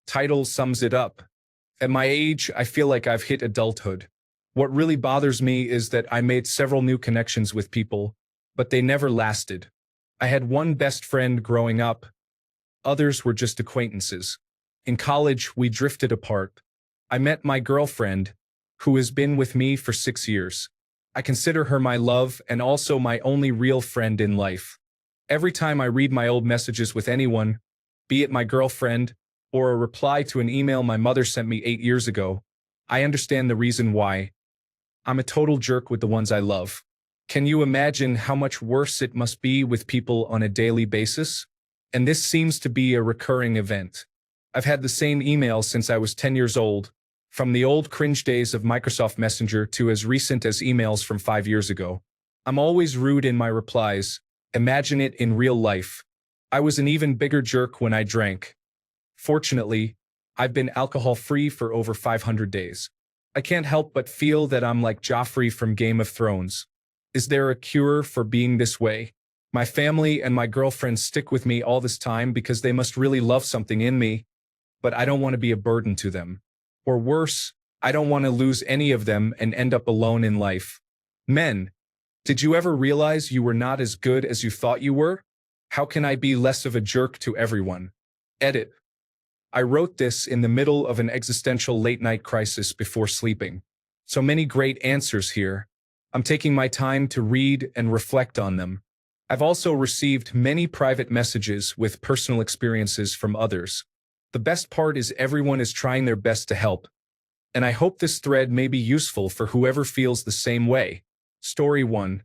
Title sums it up. At my age, I feel like I've hit adulthood. What really bothers me is that I made several new connections with people, but they never lasted. I had one best friend growing up. Others were just acquaintances. In college, we drifted apart. I met my girlfriend, who has been with me for 6 years. I consider her my love and also my only real friend in life. Every time I read my old messages with anyone, be it my girlfriend or a reply to an email my mother sent me 8 years ago, I understand the reason why. I'm a total jerk with the ones I love. Can you imagine how much worse it must be with people on a daily basis? And this seems to be a recurring event. I've had the same email since I was 10 years old, from the old cringe days of Microsoft Messenger to as recent as emails from 5 years ago. I'm always rude in my replies. Imagine it in real life. I was an even bigger jerk when I drank. Fortunately, I've been alcohol-free for over 500 days. I can't help but feel that I'm like Joffrey from Game of Thrones. Is there a cure for being this way? My family and my girlfriend stick with me all this time because they must really love something in me, but I don't want to be a burden to them. Or worse, I don't want to lose any of them and end up alone in life. Men, did you ever realize you were not as good as you thought you were? How can I be less of a jerk to everyone? Edit. I wrote this in the middle of an existential late-night crisis before sleeping. So many great answers here. I'm taking my time to read and reflect on them. I've also received many private messages with personal experiences from others. The best part is everyone is trying their best to help. And I hope this thread may be useful for whoever feels the same way. Story 1.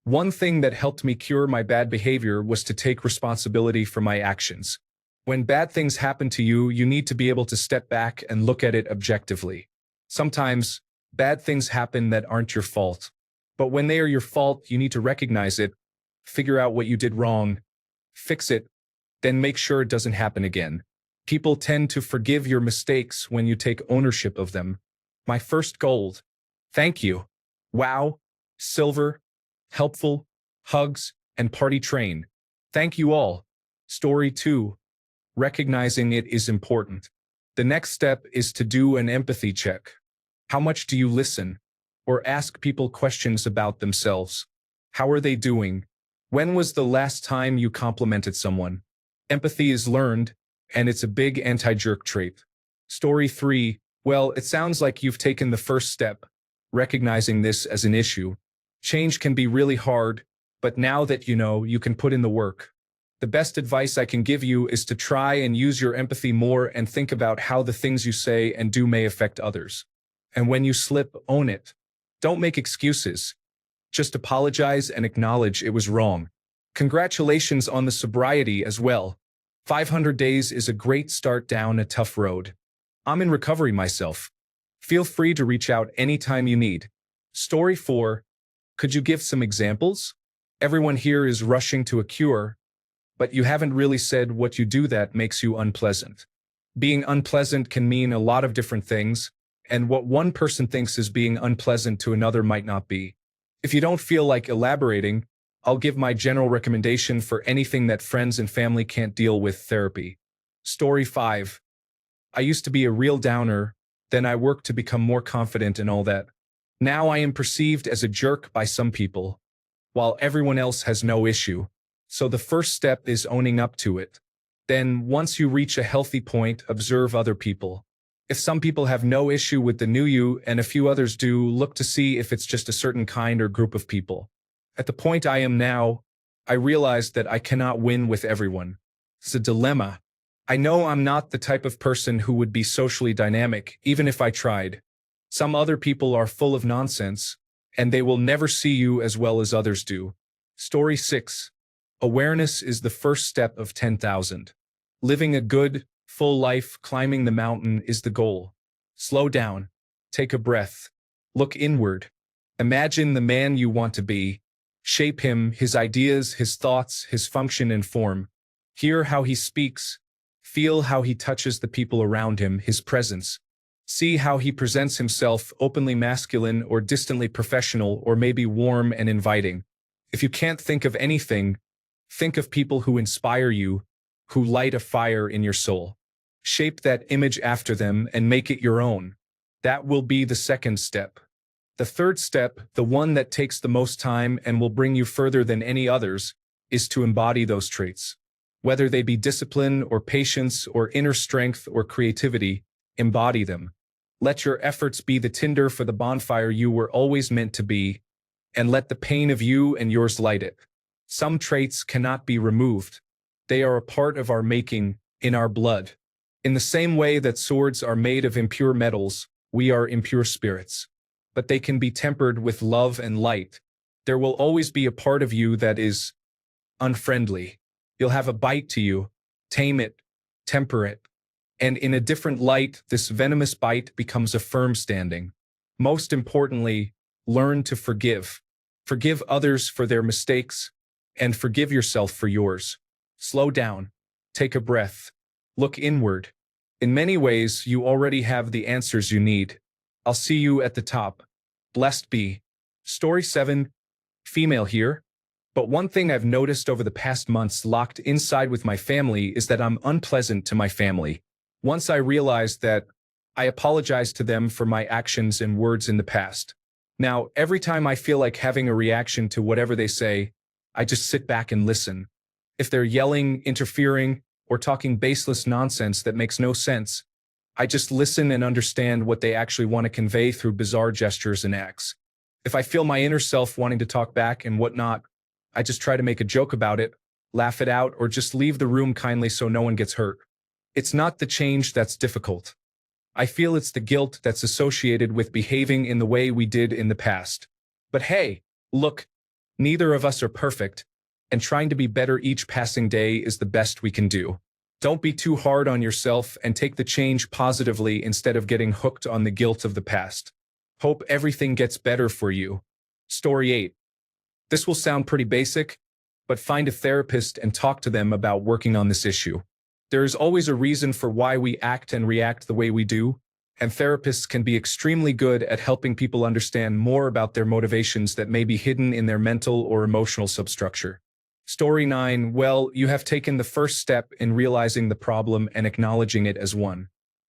One thing that helped me cure my bad behavior was to take responsibility for my actions. When bad things happen to you, you need to be able to step back and look at it objectively. Sometimes, bad things happen that aren't your fault. But when they are your fault, you need to recognize it, figure out what you did wrong, fix it, then make sure it doesn't happen again. People tend to forgive your mistakes when you take ownership of them. My first gold. Thank you. Wow. Silver. Helpful. Hugs. And party train. Thank you all. Story 2. Recognizing it is important. The next step is to do an empathy check. How much do you listen? Or ask people questions about themselves? How are they doing? When was the last time you complimented someone? Empathy is learned, and it's a big anti-jerk trait. Story 3. Well, it sounds like you've taken the first step, recognizing this as an issue. Change can be really hard, but now that you know, you can put in the work. The best advice I can give you is to try and use your empathy more and think about how the things you say and do may affect others. And when you slip, own it. Don't make excuses. Just apologize and acknowledge it was wrong. Congratulations on the sobriety as well. 500 days is a great start down a tough road. I'm in recovery myself. Feel free to reach out anytime you need. Story 4. Could you give some examples? Everyone here is rushing to a cure, but you haven't really said what you do that makes you unpleasant. Being unpleasant can mean a lot of different things, and what one person thinks is being unpleasant to another might not be. If you don't feel like elaborating, I'll give my general recommendation for anything that friends and family can't deal with: therapy. Story 5. I used to be a real downer, then I worked to become more confident and all that. Now I am perceived as a jerk by some people, while everyone else has no issue. So the first step is owning up to it. Then, once you reach a healthy point, observe other people. If some people have no issue with the new you and a few others do, look to see if it's just a certain kind or group of people. At the point I am now, I realized that I cannot win with everyone. It's a dilemma. I know I'm not the type of person who would be socially dynamic, even if I tried. Some other people are full of nonsense, and they will never see you as well as others do. Story 6. Awareness is the first step of 10,000. Living a good, full life, climbing the mountain is the goal. Slow down. Take a breath. Look inward. Imagine the man you want to be. Shape him, his ideas, his thoughts, his function and form. Hear how he speaks. Feel how he touches the people around him, his presence. See how he presents himself, openly masculine or distantly professional, or maybe warm and inviting. If you can't think of anything, think of people who inspire you, who light a fire in your soul. Shape that image after them and make it your own. That will be the second step. The third step, the one that takes the most time and will bring you further than any others, is to embody those traits. Whether they be discipline or patience or inner strength or creativity, embody them. Let your efforts be the tinder for the bonfire you were always meant to be, and let the pain of you and yours light it. Some traits cannot be removed. They are a part of our making, in our blood. In the same way that swords are made of impure metals, we are impure spirits. But they can be tempered with love and light. There will always be a part of you that is unfriendly. You'll have a bite to you. Tame it, temper it. And in a different light, this venomous bite becomes a firm standing. Most importantly, learn to forgive. Forgive others for their mistakes, and forgive yourself for yours. Slow down. Take a breath. Look inward. In many ways, you already have the answers you need. I'll see you at the top. Blessed be. Story 7. Female here. But one thing I've noticed over the past months locked inside with my family is that I'm unpleasant to my family. Once I realized that, I apologized to them for my actions and words in the past. Now, every time I feel like having a reaction to whatever they say, I just sit back and listen. If they're yelling, interfering, or talking baseless nonsense that makes no sense, I just listen and understand what they actually want to convey through bizarre gestures and acts. If I feel my inner self wanting to talk back and whatnot, I just try to make a joke about it, laugh it out, or just leave the room kindly so no one gets hurt. It's not the change that's difficult. I feel it's the guilt that's associated with behaving in the way we did in the past. But hey, look, neither of us are perfect, and trying to be better each passing day is the best we can do. Don't be too hard on yourself and take the change positively instead of getting hooked on the guilt of the past. Hope everything gets better for you. Story 8. This will sound pretty basic, but find a therapist and talk to them about working on this issue. There is always a reason for why we act and react the way we do, and therapists can be extremely good at helping people understand more about their motivations that may be hidden in their mental or emotional substructure. Story 9. Well, you have taken the first step in realizing the problem and acknowledging it as one.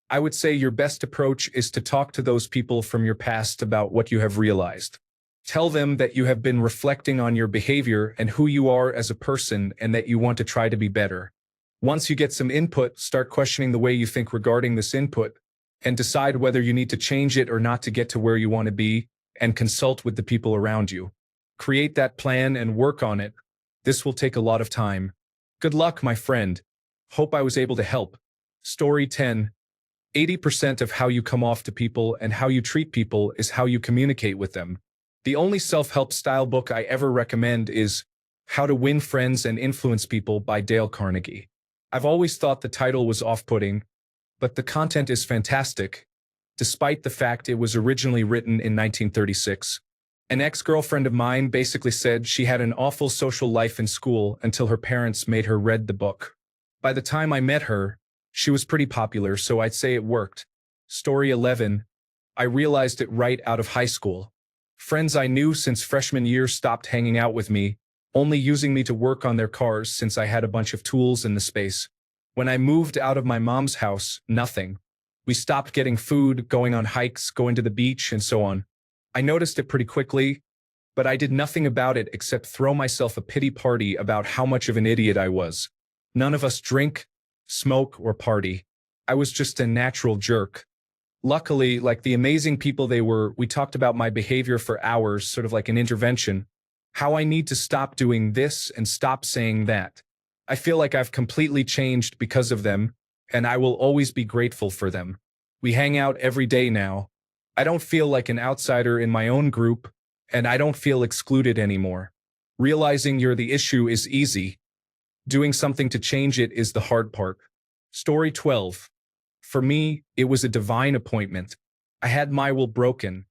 I would say your best approach is to talk to those people from your past about what you have realized. Tell them that you have been reflecting on your behavior and who you are as a person and that you want to try to be better. Once you get some input, start questioning the way you think regarding this input, and decide whether you need to change it or not to get to where you want to be, and consult with the people around you. Create that plan and work on it. This will take a lot of time. Good luck, my friend. Hope I was able to help. Story 10. 80% of how you come off to people and how you treat people is how you communicate with them. The only self-help style book I ever recommend is How to Win Friends and Influence People by Dale Carnegie. I've always thought the title was off-putting, but the content is fantastic, despite the fact it was originally written in 1936. An ex-girlfriend of mine basically said she had an awful social life in school until her parents made her read the book. By the time I met her, she was pretty popular, so I'd say it worked. Story 11. I realized it right out of high school. Friends I knew since freshman year stopped hanging out with me, only using me to work on their cars since I had a bunch of tools in the space. When I moved out of my mom's house, nothing. We stopped getting food, going on hikes, going to the beach, and so on. I noticed it pretty quickly, but I did nothing about it except throw myself a pity party about how much of an idiot I was. None of us drink, smoke, or party. I was just a natural jerk. Luckily, like the amazing people they were, we talked about my behavior for hours, sort of like an intervention. How I need to stop doing this and stop saying that. I feel like I've completely changed because of them, and I will always be grateful for them. We hang out every day now. I don't feel like an outsider in my own group, and I don't feel excluded anymore. Realizing you're the issue is easy. Doing something to change it is the hard part. Story 12. For me, it was a divine appointment. I had my will broken.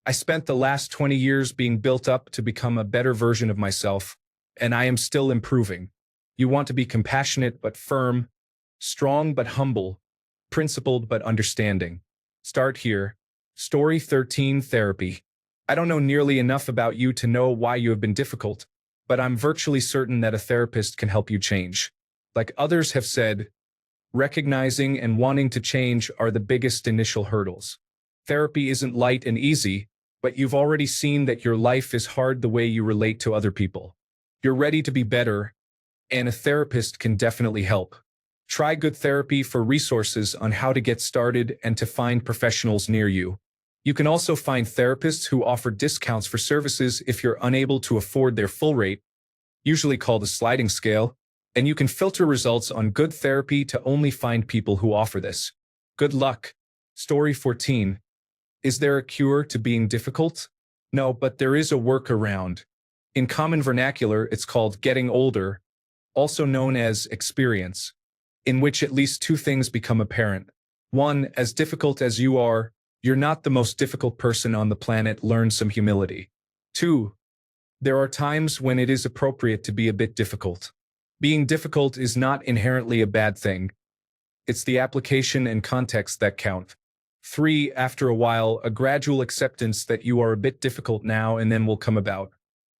I spent the last 20 years being built up to become a better version of myself, and I am still improving. You want to be compassionate but firm, strong but humble, principled but understanding. Start here. Story 13. Therapy. I don't know nearly enough about you to know why you have been difficult, but I'm virtually certain that a therapist can help you change. Like others have said, Recognizing and wanting to change are the biggest initial hurdles. Therapy isn't light and easy, but you've already seen that your life is hard the way you relate to other people. You're ready to be better, and a therapist can definitely help. Try good therapy for resources on how to get started and to find professionals near you. You can also find therapists who offer discounts for services if you're unable to afford their full rate, usually called a sliding scale, and you can filter results on good therapy to only find people who offer this. Good luck. Story 14. Is there a cure to being difficult? No, but there is a workaround. In common vernacular, it's called getting older, also known as experience, in which at least two things become apparent. One, as difficult as you are, you're not the most difficult person on the planet. Learn some humility. Two, there are times when it is appropriate to be a bit difficult. Being difficult is not inherently a bad thing. It's the application and context that count. Three, after a while, a gradual acceptance that you are a bit difficult now and then will come about.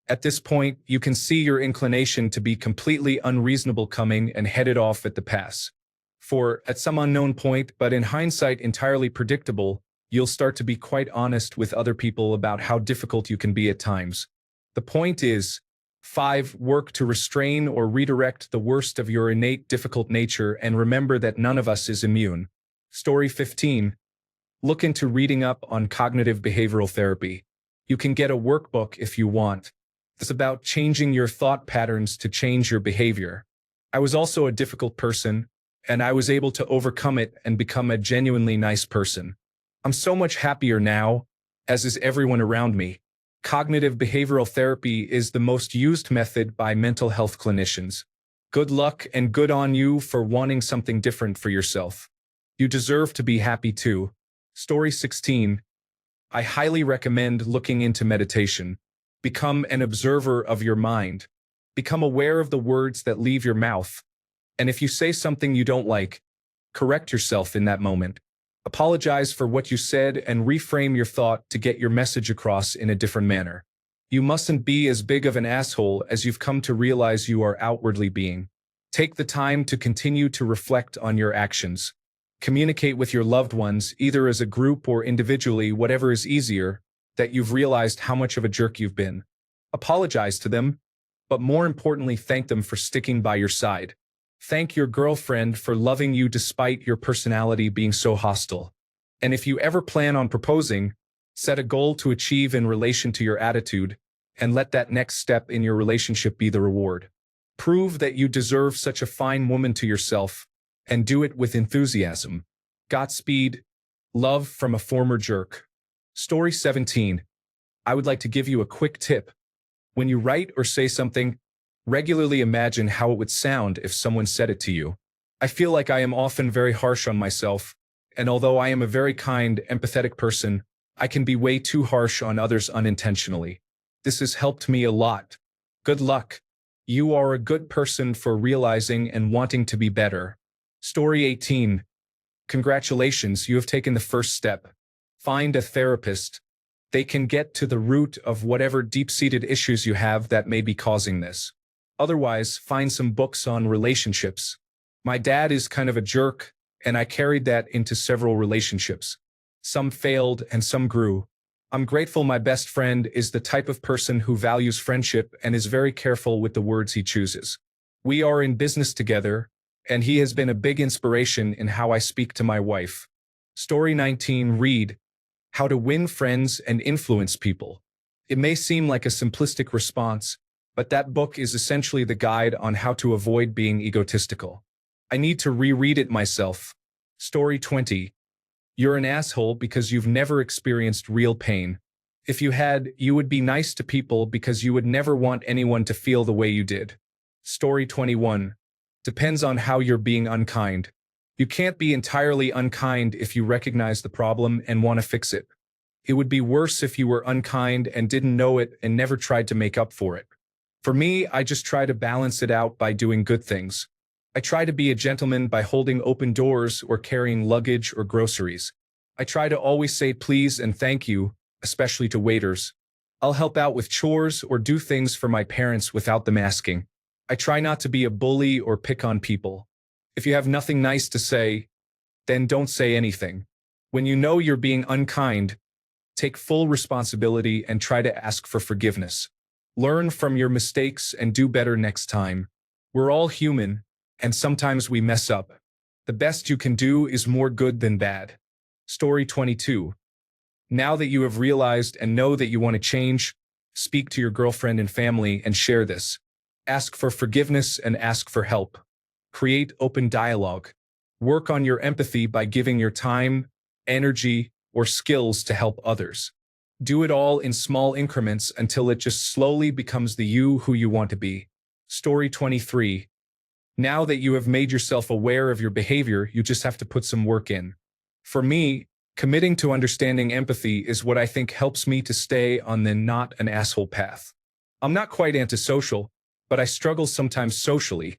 At this point, you can see your inclination to be completely unreasonable coming and headed off at the pass. For, at some unknown point, but in hindsight entirely predictable, you'll start to be quite honest with other people about how difficult you can be at times. The point is, 5. Work to restrain or redirect the worst of your innate difficult nature and remember that none of us is immune. Story 15. Look into reading up on cognitive behavioral therapy. You can get a workbook if you want. It's about changing your thought patterns to change your behavior. I was also a difficult person, and I was able to overcome it and become a genuinely nice person. I'm so much happier now, as is everyone around me. Cognitive behavioral therapy is the most used method by mental health clinicians. Good luck and good on you for wanting something different for yourself. You deserve to be happy too. Story 16. I highly recommend looking into meditation. Become an observer of your mind. Become aware of the words that leave your mouth. And if you say something you don't like, correct yourself in that moment. Apologize for what you said and reframe your thought to get your message across in a different manner. You mustn't be as big of an asshole as you've come to realize you are outwardly being. Take the time to continue to reflect on your actions. Communicate with your loved ones, either as a group or individually, whatever is easier, that you've realized how much of a jerk you've been. Apologize to them, but more importantly, thank them for sticking by your side. Thank your girlfriend for loving you despite your personality being so hostile. And if you ever plan on proposing, set a goal to achieve in relation to your attitude, and let that next step in your relationship be the reward. Prove that you deserve such a fine woman to yourself, and do it with enthusiasm. Godspeed. Love from a former jerk. Story 17. I would like to give you a quick tip. When you write or say something, regularly imagine how it would sound if someone said it to you. I feel like I am often very harsh on myself, and although I am a very kind, empathetic person, I can be way too harsh on others unintentionally. This has helped me a lot. Good luck. You are a good person for realizing and wanting to be better. Story 18. Congratulations, you have taken the first step. Find a therapist. They can get to the root of whatever deep-seated issues you have that may be causing this. Otherwise, find some books on relationships. My dad is kind of a jerk, and I carried that into several relationships. Some failed and some grew. I'm grateful my best friend is the type of person who values friendship and is very careful with the words he chooses. We are in business together, and he has been a big inspiration in how I speak to my wife. Story 19. Read How to Win Friends and Influence People. It may seem like a simplistic response, but that book is essentially the guide on how to avoid being egotistical. I need to reread it myself. Story 20. You're an asshole because you've never experienced real pain. If you had, you would be nice to people because you would never want anyone to feel the way you did. Story 21. Depends on how you're being unkind. You can't be entirely unkind if you recognize the problem and want to fix it. It would be worse if you were unkind and didn't know it and never tried to make up for it. For me, I just try to balance it out by doing good things. I try to be a gentleman by holding open doors or carrying luggage or groceries. I try to always say please and thank you, especially to waiters. I'll help out with chores or do things for my parents without them asking. I try not to be a bully or pick on people. If you have nothing nice to say, then don't say anything. When you know you're being unkind, take full responsibility and try to ask for forgiveness. Learn from your mistakes and do better next time. We're all human, and sometimes we mess up. The best you can do is more good than bad. Story 22. Now that you have realized and know that you want to change, speak to your girlfriend and family and share this. Ask for forgiveness and ask for help. Create open dialogue. Work on your empathy by giving your time, energy, or skills to help others. Do it all in small increments until it just slowly becomes the you who you want to be. Story 23. Now that you have made yourself aware of your behavior, you just have to put some work in. For me, committing to understanding empathy is what I think helps me to stay on the not an asshole path. I'm not quite antisocial, but I struggle sometimes socially.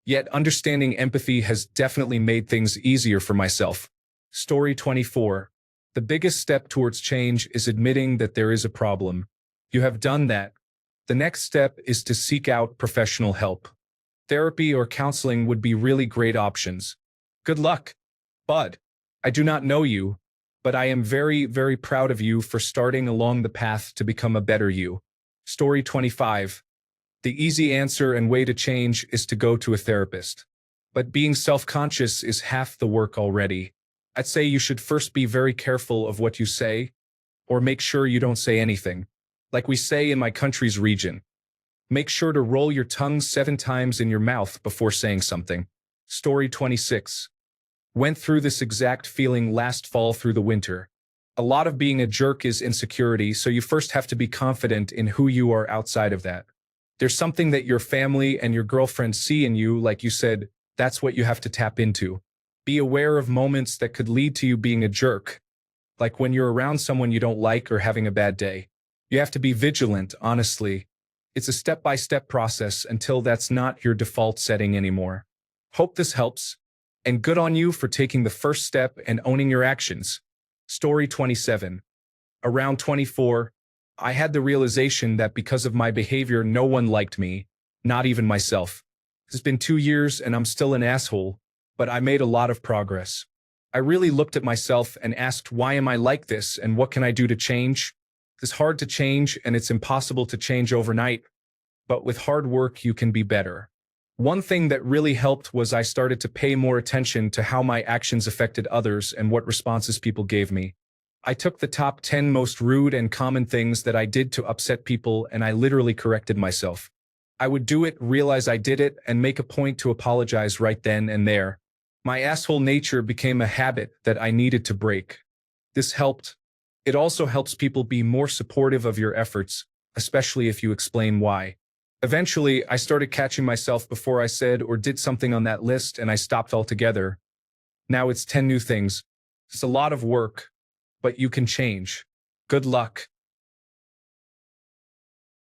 Yet understanding empathy has definitely made things easier for myself. Story 24. The biggest step towards change is admitting that there is a problem. You have done that. The next step is to seek out professional help. Therapy or counseling would be really great options. Good luck, bud. I do not know you, but I am very, very proud of you for starting along the path to become a better you. Story 25. The easy answer and way to change is to go to a therapist. But being self-conscious is half the work already. I'd say you should first be very careful of what you say, or make sure you don't say anything. Like we say in my country's region, make sure to roll your tongue 7 times in your mouth before saying something. Story 26. Went through this exact feeling last fall through the winter. A lot of being a jerk is insecurity, so you first have to be confident in who you are outside of that. There's something that your family and your girlfriend see in you, like you said, that's what you have to tap into. Be aware of moments that could lead to you being a jerk, like when you're around someone you don't like or having a bad day. You have to be vigilant, honestly. It's a step-by-step process until that's not your default setting anymore. Hope this helps, and good on you for taking the first step and owning your actions. Story 27. Around 24, I had the realization that because of my behavior, no one liked me, not even myself. It's been 2 years and I'm still an asshole, but I made a lot of progress. I really looked at myself and asked, why am I like this and what can I do to change? It's hard to change and it's impossible to change overnight, but with hard work you can be better. One thing that really helped was I started to pay more attention to how my actions affected others and what responses people gave me. I took the top 10 most rude and common things that I did to upset people and I literally corrected myself. I would do it, realize I did it, and make a point to apologize right then and there. My asshole nature became a habit that I needed to break. This helped. It also helps people be more supportive of your efforts, especially if you explain why. Eventually, I started catching myself before I said or did something on that list and I stopped altogether. Now it's 10 new things. It's a lot of work, but you can change. Good luck.